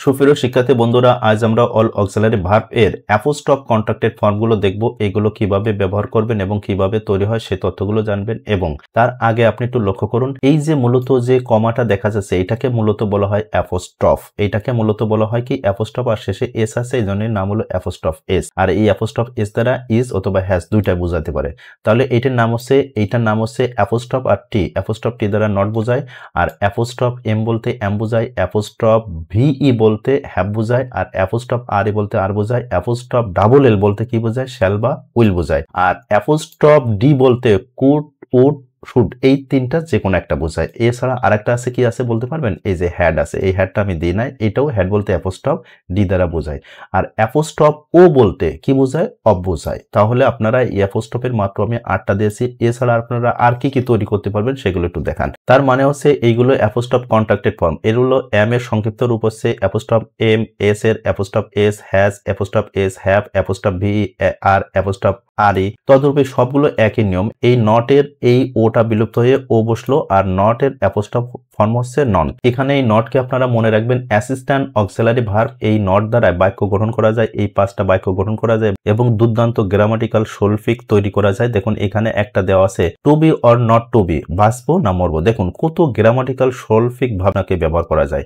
সুপ্রিয় শিক্ষার্থী বন্ধুরা, আজ আমরা অল অক্সিলারি ভার্ব এর অ্যাপোস্ট্রফ কন্ট্রাক্টেড ফর্মগুলো দেখব। এগুলো কিভাবে ব্যবহার করবেন এবং কিভাবে তৈরি হয় সেই তথ্যগুলো জানবেন। এবং তার আগে আপনি একটু লক্ষ্য করুন, এই যে মূলত যে কমাটা দেখা যাচ্ছে এটাকে মূলত বলা হয় অ্যাপোস্ট্রফ। এইটাকে মূলত বলা হয় কি অ্যাপোস্ট্রফ, আর শেষে এস আছে, এই জন্য নাম হলো অ্যাপোস্ট্রফ এস। আর এই অ্যাপোস্ট্রফ এস দ্বারা ইজ অথবা হ্যাজ দুইটা বোঝাতে পারে। তাহলে এইটার নাম হচ্ছে অ্যাপোস্ট্রফ আর টি। অ্যাপোস্ট্রফ টি দ্বারা নট বোঝায়, আর অ্যাপোস্ট্রফ এম বলতে এম বোঝায়, অ্যাপোস্ট্রফ ভিই বলতে হ্যাভ বোঝায়, আর অ্যাপোস্ট্রফ আর বলতে আর বোঝায়, অ্যাপোস্ট্রফ ডাবল এল বলতে কি বোঝায়, শ্যাল বা উইল বোঝায়, আর অ্যাপোস্ট্রফ ডি বলতে কুড, উড, শুড, এই তিনটা যে কোনো একটা বোঝায়। এছাড়া আরেকটা আছে, কি আছে বলতে পারবেন? এই যে হ্যাড আছে, এই হ্যাডটা আমি দিই নাই, এটাও হ্যাড বলতে অ্যাপোস্ট্রফ ডি দ্বারা বোঝায়। আর অ্যাপোস্ট্রফ ও বলতে কি বোঝায়? অফ বোঝায়। তাহলে আপনারা এই অ্যাপোস্ট্রফের মাত্র আমি 8টা দিয়েছি। এছাড়া আপনারা আর কি কি তৈরি করতে পারবেন সেগুলো একটু দেখান। তার মানে হচ্ছে এইগুলো অ্যাপোস্ট্রফ কন্ট্রাক্টেড ফর্ম। এগুলো এম এর সংক্ষিপ্ত রূপ হচ্ছে অ্যাপোস্ট্রফ এম, এস এর apostrophe S, has, apostrophe S, have, apostrophe V are, apostrophe R E. তদ্রূপে সবগুলো একই নিয়ম। এই নট এর এই ওটা বিলুপ্ত হয়ে ও বসলো, আর নট এর অ্যাপোস্ট্রফ ফর্ম হচ্ছে নন। এখানে এই নটকে আপনারা মনে রাখবেন অ্যাসিস্ট্যান্ট অক্সিলারি ভার্ব। এই নট দ্বারা বাক্য গঠন করা যায়, এই 5টা বাক্য গঠন করা যায় এবং দুর্দান্ত গ্রামাটিক্যাল শোলফিক তৈরি করা যায়। দেখুন এখানে একটা দেওয়া আছে, to be or not to be, বাঁচবো না মরবো। দেখুন কত গ্রামাটিক্যাল শোলফিক ভাবনাকে ব্যবহার করা যায়।